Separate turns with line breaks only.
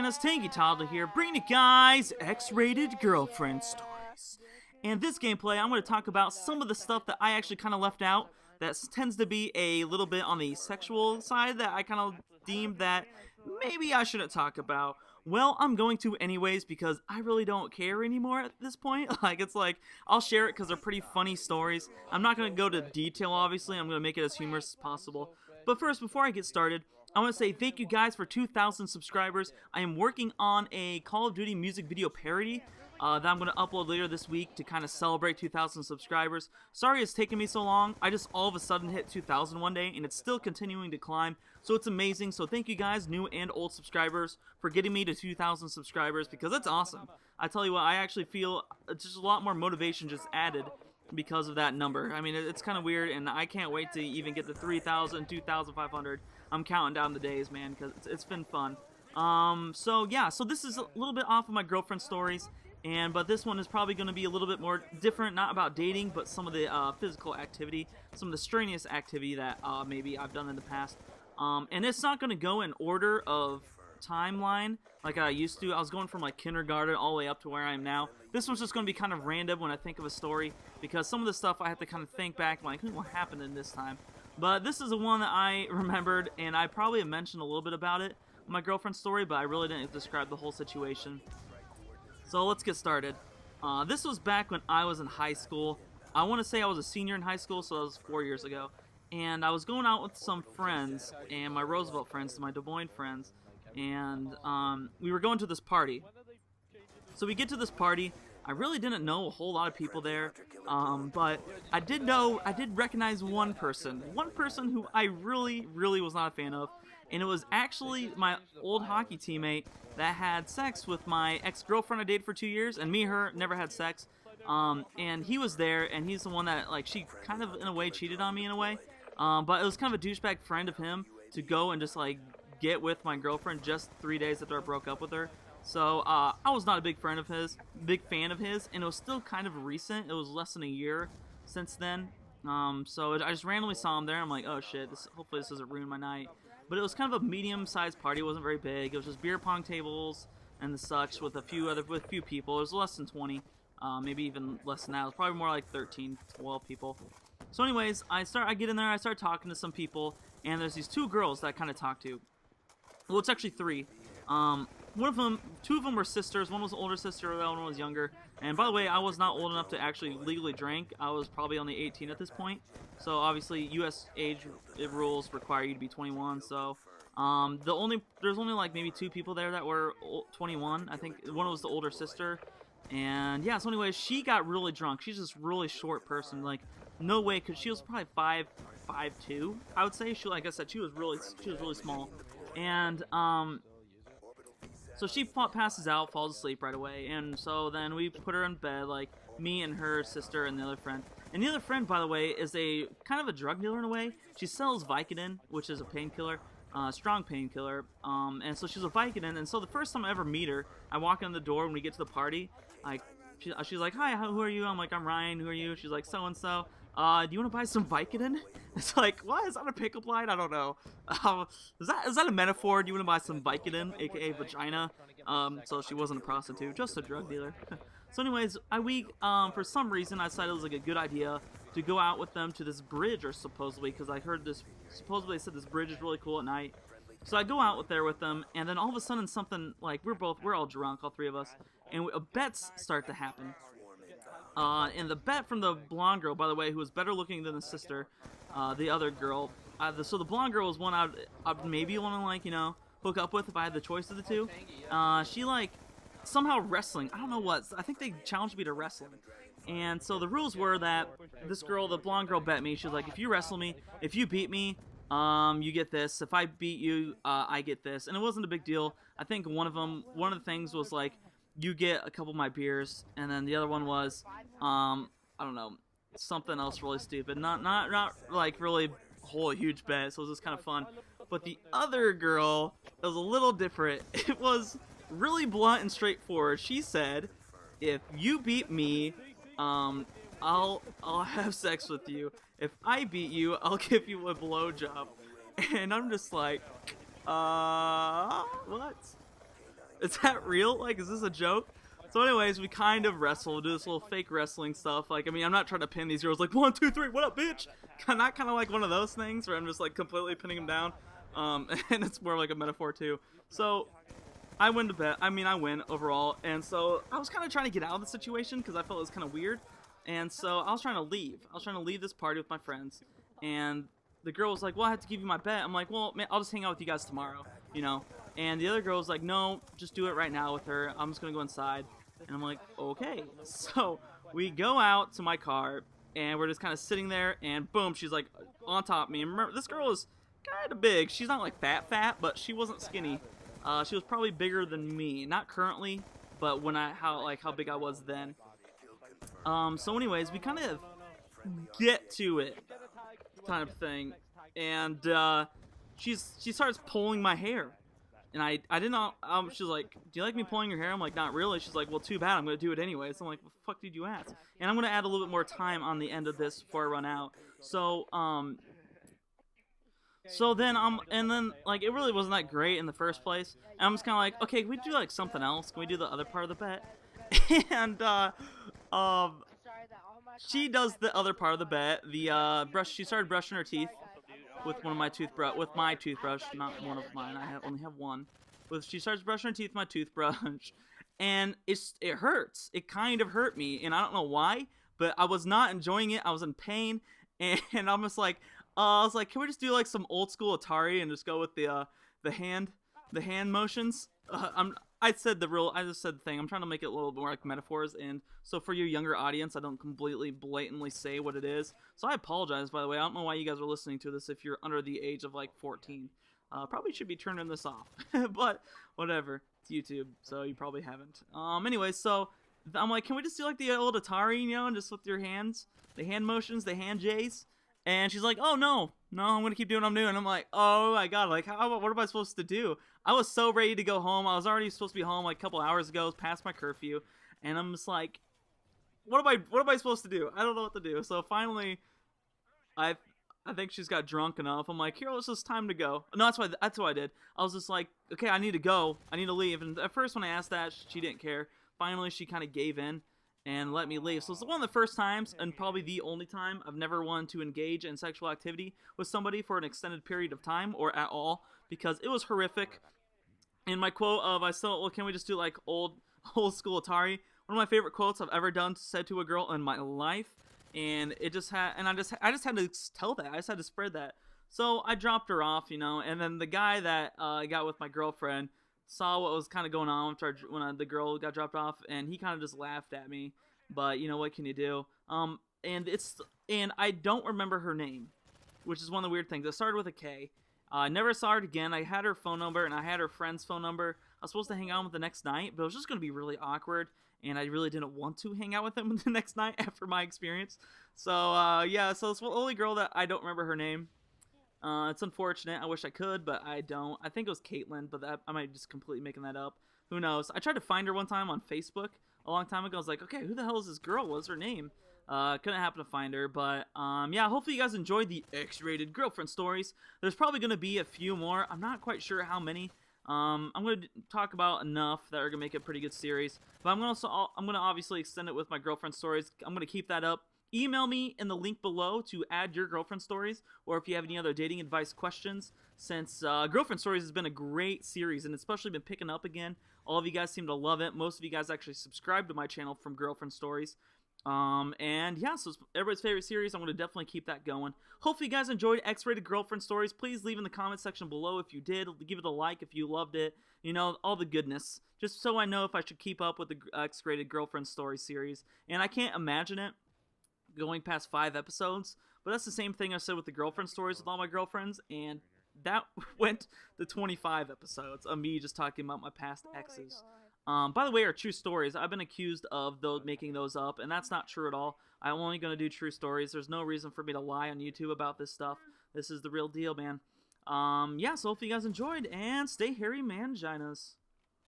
bananas, Tangy Toddler here, bringing you guys X-rated girlfriend stories. And this gameplay, I'm going to talk about some of the stuff that I actually kind of left out that tends to be a little bit on the sexual side that I kind of deemed that maybe I shouldn't talk about. Well, I'm going to anyways because I really don't care anymore at this point. It's like, I'll share it because they're pretty funny stories. I'm not going to go to detail, obviously. I'm going to make it as humorous as possible. But first, before I get started, I want to say thank you guys for 2,000 subscribers. I am working on a Call of Duty music video parody that I'm going to upload later this week to kind of celebrate 2,000 subscribers. Sorry it's taken me so long. I just all of a sudden hit 2,000 one day, and it's still continuing to climb. So it's amazing. So thank you guys, new and old subscribers, for getting me to 2,000 subscribers because that's awesome. I tell you what, I actually feel just a lot more motivation just added because of that number. I mean, it's kind of weird, and I can't wait to even get to 3,000, 2,500. I'm counting down the days, man, because it's been fun. So yeah, so this is a little bit off of my girlfriend stories, but this one is probably going to be a little bit more different, not about dating, but some of the physical activity, some of the strenuous activity that maybe I've done in the past. And it's not going to go in order of timeline like I used to. I was going from like kindergarten all the way up to where I am now. This one's just going to be kind of random when I think of a story, because some of the stuff I have to kind of think back, like, what happened in this time? But this is the one that I remembered, and I probably have mentioned a little bit about it in my girlfriend's story, but I really didn't describe the whole situation. So let's get started. This was back when I was in high school. I want to say I was a senior in high school, so that was 4 years ago. And I was going out with some friends, and my Roosevelt friends, my Des Moines friends, and we were going to this party. So we get to this party. I really didn't know a whole lot of people there, but I did recognize one person who I really was not a fan of, and it was actually my old hockey teammate that had sex with my ex-girlfriend I dated for 2 years, and me and her never had sex, and he was there, and he's the one that, like, she kind of, in a way, cheated on me in a way, but it was kind of a douchebag friend of him to go and just, like, get with my girlfriend just 3 days after I broke up with her. So, I was not a big fan of his, and it was still kind of recent. It was less than a year since then. So I just randomly saw him there, and I'm like, oh shit, hopefully this doesn't ruin my night. But it was kind of a medium-sized party. It wasn't very big. It was just beer pong tables and the such with a few people. It was less than 20, maybe even less than that. It was probably more like 13, 12 people. So anyways, I get in there, I start talking to some people, and there's these two girls that I kind of talk to. Well, it's actually three. Two of them were sisters. One was an older sister, the other one was younger. And by the way, I was not old enough to actually legally drink. I was probably only 18 at this point. So obviously, U.S. age rules require you to be 21. So there's only like maybe two people there that were 21. I think one was the older sister. And yeah, so anyways, she got really drunk. She's this really short person. Like, no way, because she was probably 5'2", I would say. Like I said, she was really small. And so she passes out, falls asleep right away, and so then we put her in bed, like, me and her sister and the other friend. And the other friend, by the way, is a kind of a drug dealer in a way. She sells Vicodin, which is a painkiller, strong painkiller, and so she's a Vicodin, and so the first time I ever meet her, I walk in the door when we get to the party, she's like, hi, who are you? I'm like, I'm Ryan, who are you? She's like, so-and-so. Do you want to buy some Vicodin? It's like, what? Is that a pickup line? I don't know. Is that a metaphor? Do you want to buy some Vicodin, aka vagina? So she wasn't a prostitute, just a drug dealer. So anyways, for some reason, I decided it was like a good idea to go out with them to this bridge, or supposedly, because I heard supposedly they said this bridge is really cool at night. So I go out there with them, and then all of a sudden something, like, we're all drunk, all three of us, and bets start to happen. And the bet from the blonde girl, by the way, who was better looking than the sister, the other girl. So the blonde girl was one I'd maybe want to, like, hook up with if I had the choice of the two. She, like, somehow wrestling. I don't know what. I think they challenged me to wrestling. And so the rules were that this girl, the blonde girl, bet me. She was like, if you wrestle me, if you beat me, you get this. If I beat you, I get this. And it wasn't a big deal. I think one of the things was, like, you get a couple of my beers, and then the other one was, I don't know, something else really stupid. Not like really a whole huge bet, so it was just kind of fun. But the other girl, it was a little different. It was really blunt and straightforward. She said, if you beat me, I'll have sex with you. If I beat you, I'll give you a blowjob. And I'm just like, what? Is that real? Like, is this a joke? So anyways, we kind of wrestle, do this little fake wrestling stuff. Like, I mean, I'm not trying to pin these girls like, 1, 2, 3, what up, bitch? Not kind of like one of those things where I'm just like completely pinning them down. And it's more like a metaphor too. So I win the bet. I mean, I win overall. And so I was kind of trying to get out of the situation because I felt it was kind of weird. And so I was trying to leave. I was trying to leave this party with my friends. And the girl was like, well, I have to give you my bet. I'm like, well, man, I'll just hang out with you guys tomorrow, you know? And the other girl was like, no, just do it right now with her. I'm just going to go inside. And I'm like, okay. So we go out to my car, and we're just kind of sitting there, and boom, she's like on top of me. And remember, this girl is kind of big. She's not like fat, but she wasn't skinny. She was probably bigger than me. Not currently, but when how big I was then. So anyways, we kind of get to it kind of thing. And she starts pulling my hair. And I didn't, she's like, do you like me pulling your hair? I'm like, not really. She's like, well, too bad. I'm going to do it anyways. I'm like, what the fuck did you ask? And I'm going to add a little bit more time on the end of this before I run out. So then, like, it really wasn't that great in the first place. And I'm just kind of like, okay, can we do, like, something else? Can we do the other part of the bet? And, she does the other part of the bet. She started brushing her teeth with my toothbrush, not one of mine. I only have one. She starts brushing her teeth with my toothbrush, and it hurts. It kind of hurt me, and I don't know why, but I was not enjoying it. I was in pain, and I'm just like, I was like, can we just do like some old school Atari and just go with the hand motions? I just said the thing. I'm trying to make it a little more like metaphors, and so for your younger audience, I don't completely blatantly say what it is. So I apologize, by the way. I don't know why you guys are listening to this if you're under the age of like 14. Probably should be turning this off, but whatever. It's YouTube, so you probably haven't. Anyway, so I'm like, can we just do like the old Atari, you know, and just with your hands, the hand motions, the hand J's? And she's like, oh, no, I'm going to keep doing what I'm doing. I'm like, oh, my God, like, what am I supposed to do? I was so ready to go home. I was already supposed to be home like a couple hours ago. It was past my curfew. And I'm just like, what am I supposed to do? I don't know what to do. So finally, I think she's got drunk enough. I'm like, here, it's just time to go. No, that's what I did. I was just like, okay, I need to go. I need to leave. And at first when I asked that, she didn't care. Finally, she kind of gave in and let me leave. So it's one of the first times, and probably the only time, I've never wanted to engage in sexual activity with somebody for an extended period of time or at all, because it was horrific. And my quote of, well, can we just do like old school Atari? One of my favorite quotes I've ever said to a girl in my life. And I just had to tell that. I just had to spread that. So I dropped her off, you know, and then the guy that I got with my girlfriend saw what was kind of going on when the girl got dropped off, and he kind of just laughed at me. But you know, what can you do? And I don't remember her name, which is one of the weird things. It started with a K. I never saw her again. I had her phone number, and I had her friend's phone number. I was supposed to hang out with the next night, but it was just going to be really awkward, and I really didn't want to hang out with him the next night after my experience. So, yeah, so it's the only girl that I don't remember her name. It's unfortunate. I wish I could, but I don't. I think it was Caitlin, but I might just completely making that up. Who knows? I tried to find her one time on Facebook a long time ago. I was like, okay, who the hell is this girl? What's her name? Couldn't happen to find her, but yeah, hopefully you guys enjoyed the X-rated girlfriend stories. There's probably going to be a few more. I'm not quite sure how many. I'm going to talk about enough that are going to make it a pretty good series, but I'm going to obviously extend it with my girlfriend stories. I'm going to keep that up. Email me in the link below to add your girlfriend stories, or if you have any other dating advice questions, since girlfriend stories has been a great series, and especially been picking up again. All of you guys seem to love it. Most of you guys actually subscribe to my channel from girlfriend stories. And yeah, so it's everybody's favorite series. I'm going to definitely keep that going. Hopefully you guys enjoyed X-rated girlfriend stories. Please leave in the comment section below if you did. Give it a like if you loved it. You know, all the goodness. Just so I know if I should keep up with the X-rated girlfriend story series. And I can't imagine it going past 5 episodes. But that's the same thing I said with the girlfriend stories with all my girlfriends. And that went to 25 episodes of me just talking about my past exes. By the way, are true stories. I've been accused of making those up, and that's not true at all. I'm only going to do true stories. There's no reason for me to lie on YouTube about this stuff. This is the real deal, man. Yeah, so hopefully you guys enjoyed, and stay hairy, manginas.